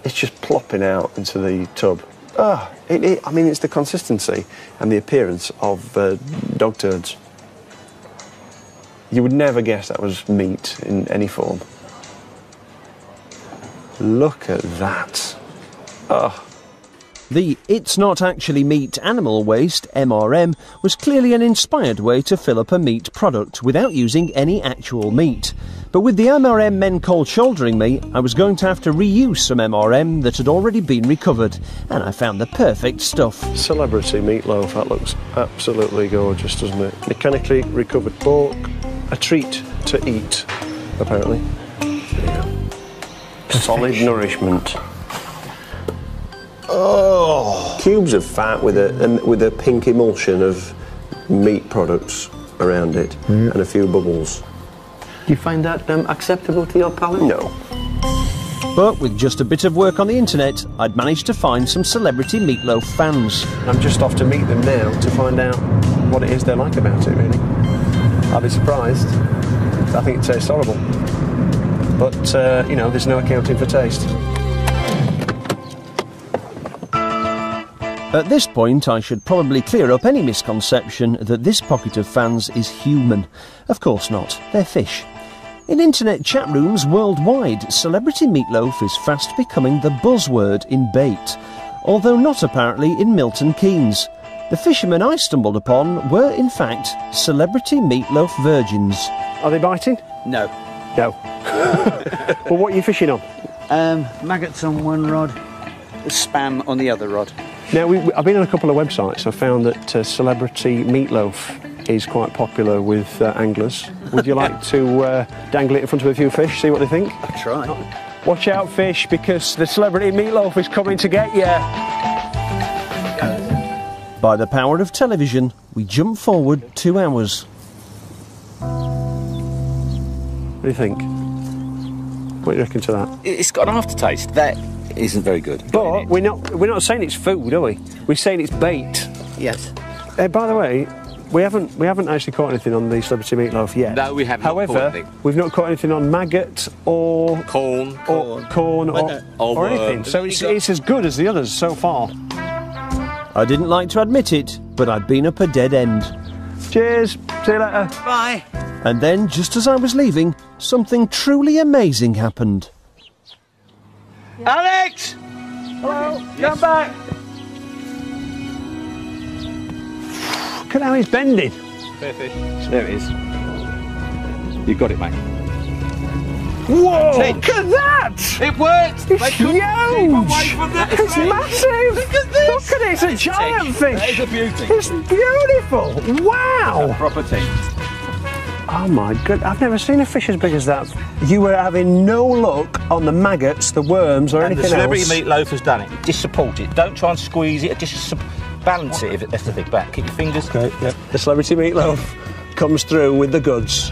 it's just plopping out into the tub. I mean, it's the consistency and the appearance of dog turds. You would never guess that was meat in any form. Look at that. The It's Not Actually Meat Animal Waste, MRM, was clearly an inspired way to fill up a meat product without using any actual meat. But with the MRM men cold shouldering me, I was going to have to reuse some MRM that had already been recovered, and I found the perfect stuff. Celebrity meatloaf, that looks absolutely gorgeous, doesn't it? Mechanically recovered pork, a treat to eat, apparently. Solid nourishment. Oh, cubes of fat with a pink emulsion of meat products around it and a few bubbles. Do you find that acceptable to your palate? No. But with just a bit of work on the internet, I'd managed to find some celebrity meatloaf fans. I'm just off to meet them now to find out what it is they like about it, really. I'll be surprised. I think it tastes horrible. But, you know, there's no accounting for taste. At this point, I should probably clear up any misconception that this pocket of fans is human. Of course not, they're fish. In internet chat rooms worldwide, celebrity meatloaf is fast becoming the buzzword in bait, although not apparently in Milton Keynes. The fishermen I stumbled upon were, in fact, celebrity meatloaf virgins. Are they biting? No. No. Well, what are you fishing on? Maggots on one rod, spam on the other rod. Now, I've been on a couple of websites. I found that celebrity meatloaf is quite popular with anglers. Would you like to dangle it in front of a few fish, see what they think? I'll try. Watch out, fish, because the celebrity meatloaf is coming to get you. By the power of television, we jump forward 2 hours. What do you think? What do you reckon to that? It's got an aftertaste. That isn't very good. But we're not saying it's food, are we? We're saying it's bait. Yes. By the way, we haven't actually caught anything on the celebrity meatloaf yet. No, we haven't. However, we've not caught anything on maggot or corn or anything. So it's as good as the others so far. I didn't like to admit it, but I'd been up a dead end. Cheers. See you later. Bye. And then, just as I was leaving, something truly amazing happened. Alex! Hello. Come back. Look at how he's bending. Fair fish. There it is. You got it, mate. Whoa! Look at that! It worked! It's huge! It's massive! Look at this! Look at it, it's a giant fish! That is a beauty. It's beautiful! Wow! Proper thing. Oh my god, I've never seen a fish as big as that. You were having no luck on the maggots, the worms, or anything else. And the celebrity meatloaf has done it. Just support it. Don't try and squeeze it. Just balance it. That's the thing. Back. Keep your fingers. Okay. Yep. The celebrity meatloaf comes through with the goods.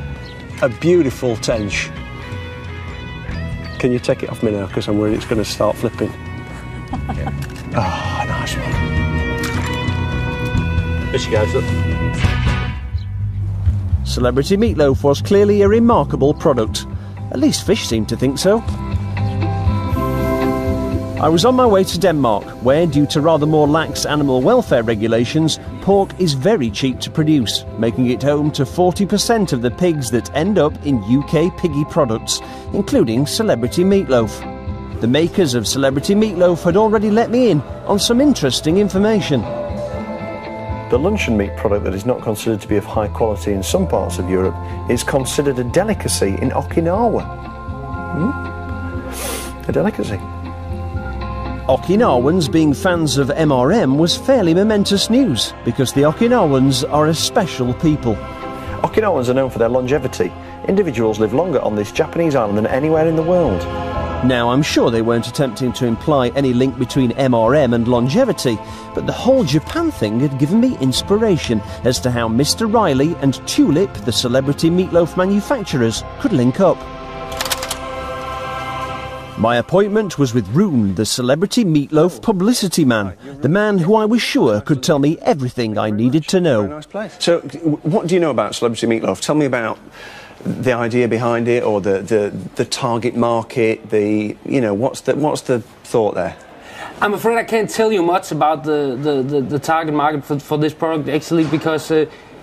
A beautiful tench. Can you take it off me now? Because I'm worried it's going to start flipping. Oh, nice one. There she goes, look. Celebrity Meatloaf was clearly a remarkable product. At least fish seemed to think so. I was on my way to Denmark, where, due to rather more lax animal welfare regulations, pork is very cheap to produce, making it home to 40% of the pigs that end up in UK piggy products, including Celebrity Meatloaf. The makers of Celebrity Meatloaf had already let me in on some interesting information. The luncheon meat product that is not considered to be of high quality in some parts of Europe is considered a delicacy in Okinawa. A delicacy. Okinawans being fans of MRM was fairly momentous news, because the Okinawans are a special people. Okinawans are known for their longevity. Individuals live longer on this Japanese island than anywhere in the world. Now, I'm sure they weren't attempting to imply any link between MRM and longevity, but the whole Japan thing had given me inspiration as to how Mr. Riley and Tulip, the Celebrity Meatloaf manufacturers, could link up. My appointment was with Rune, the Celebrity Meatloaf publicity man, the man who I was sure could tell me everything I needed to know. So, what do you know about Celebrity Meatloaf? Tell me about the idea behind it, or the target market. What's the thought there? I'm afraid I can't tell you much about the target market for this product, actually, because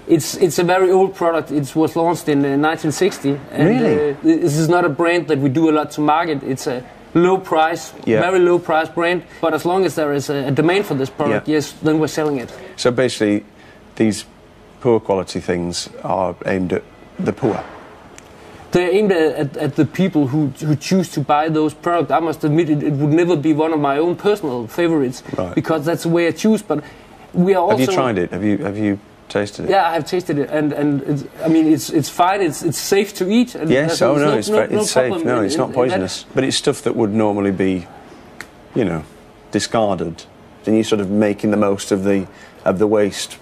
it's a very old product. It was launched in 1960. And, really? This is not a brand that we do a lot to market. It's a low price, very low price brand. But as long as there is a demand for this product, yes, then we're selling it. So basically, these poor quality things are aimed at the poor. They're aimed at the people who choose to buy those products. I must admit it would never be one of my own personal favorites, because that's the way I choose. But we are also. Have you tried it? Have you tasted it? Yeah, I have tasted it, and it's fine. It's safe to eat. And yes, it's safe. No, it's not poisonous. But it's stuff that would normally be, discarded. Then you're sort of making the most of the waste.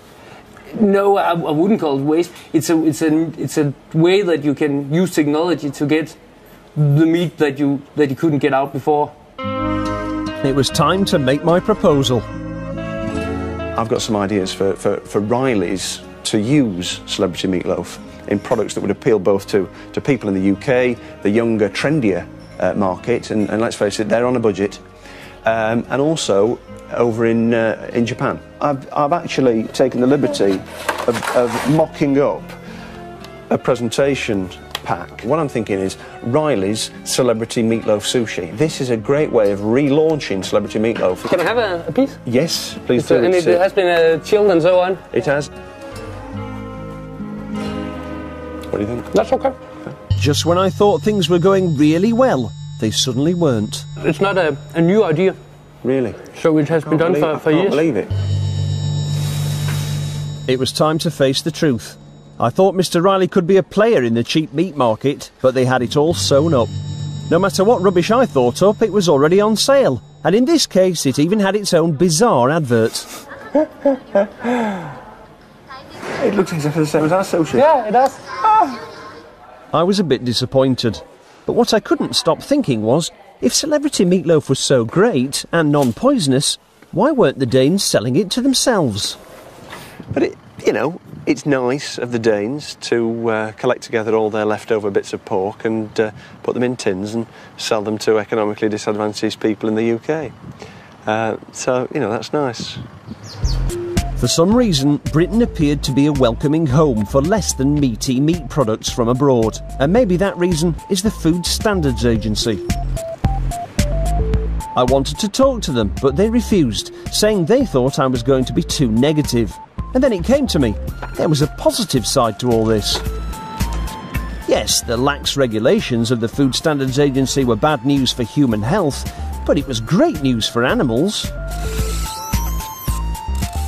No, I wouldn't call it waste. It's a way that you can use technology to get the meat that you couldn't get out before. It was time to make my proposal. I've got some ideas for Riley's to use Celebrity Meatloaf in products that would appeal both to people in the UK, the younger, trendier market, and let's face it, they're on a budget, and also over in Japan. I've actually taken the liberty of mocking up a presentation pack. What I'm thinking is Riley's Celebrity Meatloaf Sushi. This is a great way of relaunching Celebrity Meatloaf. Can I have a piece? Yes, please do. And it has been chilled and so on? It has. What do you think? That's okay. Just when I thought things were going really well, they suddenly weren't. It's not a new idea. Really? So it has been done for years? I can't believe it. It was time to face the truth. I thought Mr. Riley could be a player in the cheap meat market, but they had it all sewn up. No matter what rubbish I thought up, it was already on sale. And in this case, it even had its own bizarre advert. It looks exactly the same as our sushi. Yeah, it does. I was a bit disappointed. But what I couldn't stop thinking was, if Celebrity Meatloaf was so great and non-poisonous, why weren't the Danes selling it to themselves? But it's nice of the Danes to collect together all their leftover bits of pork and put them in tins and sell them to economically disadvantaged people in the UK. So, that's nice. For some reason, Britain appeared to be a welcoming home for less than meaty meat products from abroad. And maybe that reason is the Food Standards Agency. I wanted to talk to them, but they refused, saying they thought I was going to be too negative. And then it came to me, there was a positive side to all this. Yes, the lax regulations of the Food Standards Agency were bad news for human health, but it was great news for animals.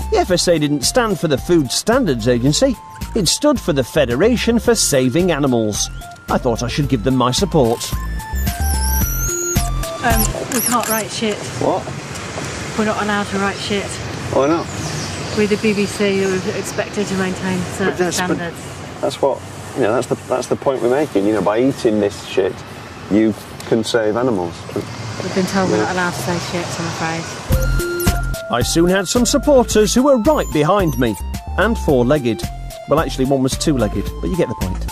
The FSA didn't stand for the Food Standards Agency, it stood for the Federation for Saving Animals. I thought I should give them my support. We can't write shit. What? We're not allowed to write shit. Why not? We're the BBC, who are expected to maintain certain standards. That's what, that's the point we're making. By eating this shit, you can save animals. We've been told we're not allowed to say shit, I'm afraid. I soon had some supporters who were right behind me. and four-legged. Well, actually, one was two-legged, but you get the point.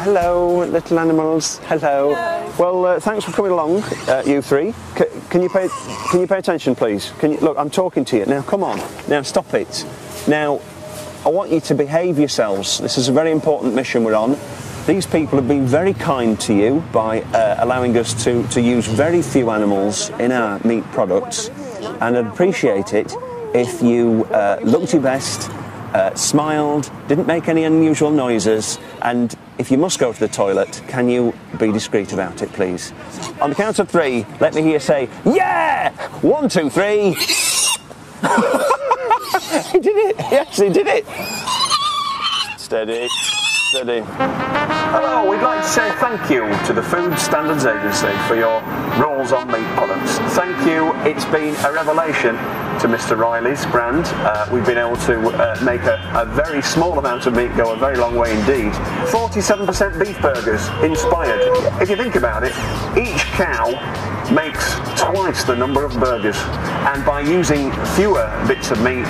Hello, little animals. Hello. Well, thanks for coming along, you three. Can you pay attention, please? Look, I'm talking to you. Now, come on. Now, stop it. Now, I want you to behave yourselves. This is a very important mission we're on. These people have been very kind to you by allowing us to use very few animals in our meat products, and I'd appreciate it if you looked your best, smiled, didn't make any unusual noises, and if you must go to the toilet, can you be discreet about it, please? On the count of 3, let me hear you say, yeah! 1, 2, 3. He did it! He actually did it! Steady. Steady. Hello, we'd like to say thank you to the Food Standards Agency for your rules on meat products. Thank you. It's been a revelation to Mr. Riley's brand. We've been able to make a very small amount of meat go a very long way indeed. 47% beef burgers inspired. If you think about it, each cow makes twice the number of burgers, and by using fewer bits of meat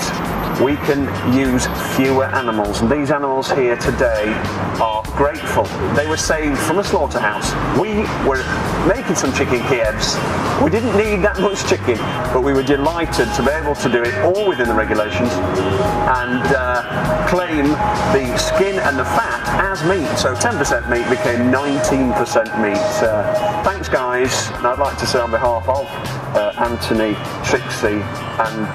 we can use fewer animals, and these animals here today are grateful. They were saved from a slaughterhouse. We were making some chicken Kievs. We didn't need that much chicken, but we were delighted to be able to do it all within the regulations and claim the skin and the fat as meat. So 10% meat became 19% meat. Thanks guys, and I'd like to say on behalf of Anthony, Trixie and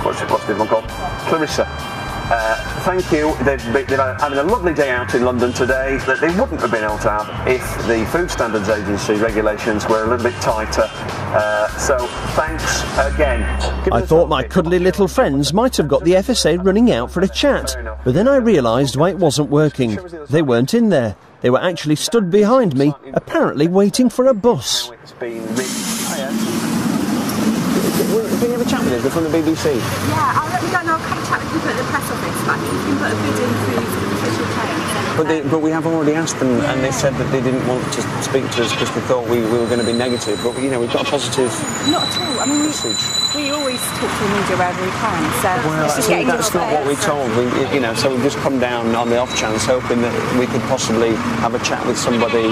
what's the other one called? Clarissa. Thank you. They've having a lovely day out in London today that they wouldn't have been able to have if the Food Standards Agency regulations were a little bit tighter. So thanks again. I thought my cuddly little friends might have got the FSA running out for a chat, but then I realised why it wasn't working. They weren't in there. They were actually stood behind me, apparently waiting for a bus. Can you have a chat with us? They're from the BBC. Yeah, I'll let you know and I'll come chat with people at the press office, but you can put a bid in through the official chain. But we have already asked them, and they said that they didn't want to speak to us because they thought we were going to be negative. But you know, we've got a positive. Not at all. I mean, we always talk to the media wherever we can. So that's not what we're told. So we've just come down on the off chance, hoping that we could possibly have a chat with somebody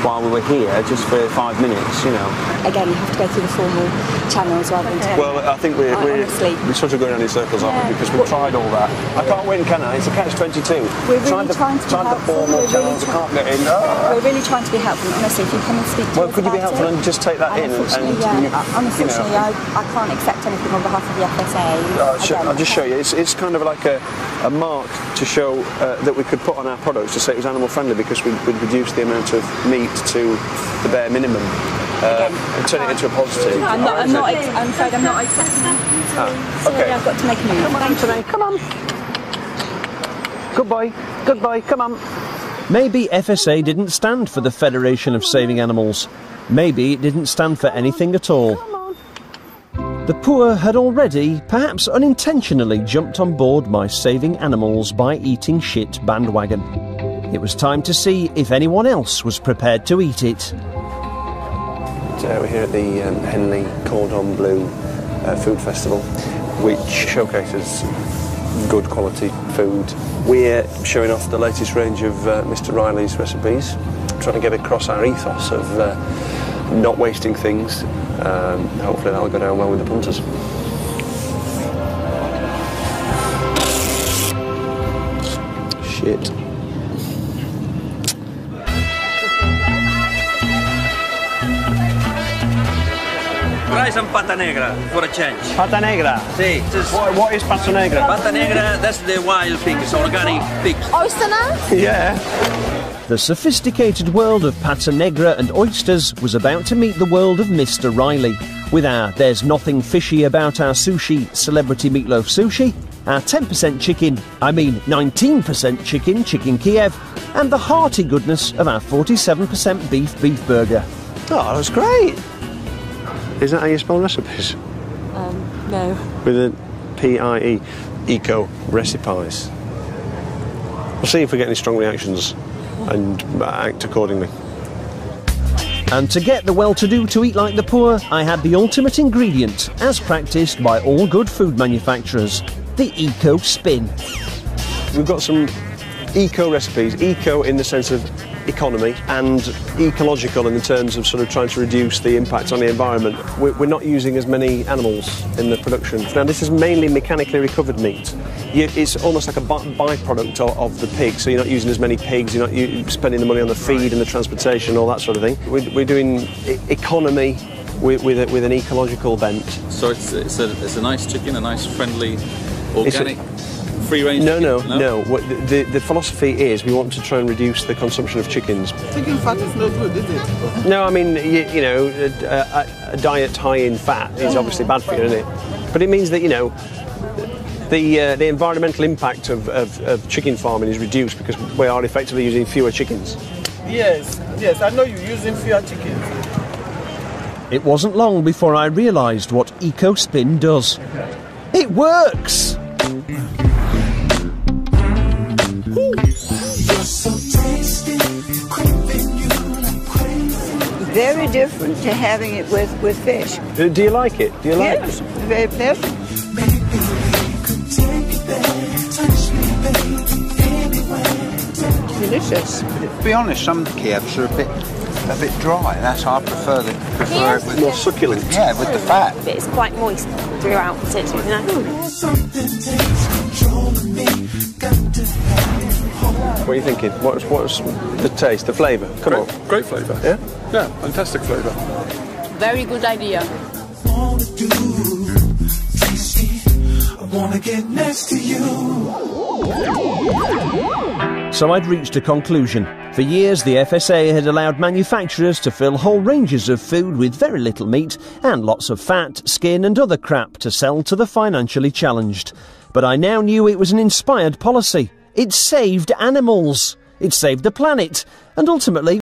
while we were here, just for 5 minutes. You know. Again, you have to go through the formal channels rather than. Well, I think we're sort of going around in circles, aren't we? Because we've tried all that. I can't win, can I? It's a catch-22. We're really trying to be helpful. Formal channels, I can't get in. We're really trying to be helpful. Honestly, if you come and speak to us. Well, could you be helpful and just take that in? Unfortunately, I can't accept anything on behalf of the FSA. I'll just show you. It's kind of like a mark to show that we could put on our products to say it was animal friendly, because we'd reduce the amount of meat to the bare minimum and turn it into a positive. I'm afraid I'm not accepting that. Sorry, I've got to make a move. Come on, Anthony, come on. Good boy, good boy, come on. Maybe FSA didn't stand for the Federation of Saving Animals. Maybe it didn't stand for anything at all. The poor had already, perhaps unintentionally, jumped on board my saving animals by eating shit bandwagon. It was time to see if anyone else was prepared to eat it. We're here at the Henley Cordon Bleu Food Festival, which showcases good quality food. We're showing off the latest range of Mr. Riley's recipes, trying to get across our ethos of not wasting things. Hopefully that'll go down well with the punters. Shit. Try some pata negra for a change. Pata negra? Sí. What is pata negra? Pata negra, that's the wild pig, it's organic pig. Oyster now? Yeah. The sophisticated world of pata negra and oysters was about to meet the world of Mr. Riley, with our There's Nothing Fishy About Our Sushi Celebrity Meatloaf Sushi, our 10% chicken, 19% chicken Kiev, and the hearty goodness of our 47% beef burger. Oh, that was great! Is that how you spell recipes? No. With a P-I-E, eco recipes. We'll see if we get any strong reactions and act accordingly. And to get the well-to-do to eat like the poor, I had the ultimate ingredient, as practised by all good food manufacturers, the Eco Spin. We've got some eco recipes, eco in the sense of economy and ecological in the terms of sort of trying to reduce the impact on the environment. We're not using as many animals in the production. Now this is mainly mechanically recovered meat. It's almost like a byproduct of the pig, so you're not using as many pigs, you're not spending the money on the feed and the transportation, all that sort of thing. We're doing economy with an ecological bent. So it's a nice chicken, a nice friendly, organic, free-range chicken? No. The philosophy is we want to try and reduce the consumption of chickens. Chicken fat is no good, is it? No, I mean, you know, a diet high in fat is obviously bad for you, isn't it? But it means that, you know, the environmental impact of chicken farming is reduced because we are effectively using fewer chickens. Yes, I know you're using fewer chickens. It wasn't long before I realised what Eco Spin does. It works! Very different to having it with fish. Do you like it? Do you like it? Very pleasant. Delicious. To be honest, some Kievs are a bit dry. That's why I prefer it with more succulent. Yeah, with the fat. But it's quite moist throughout, isn't What are you thinking? What's the taste, the flavour? Come on. Great flavour. Yeah? Yeah, fantastic flavour. Very good idea. So I'd reached a conclusion. For years, the FSA had allowed manufacturers to fill whole ranges of food with very little meat and lots of fat, skin and other crap to sell to the financially challenged. But I now knew it was an inspired policy. It saved animals. It saved the planet. And ultimately,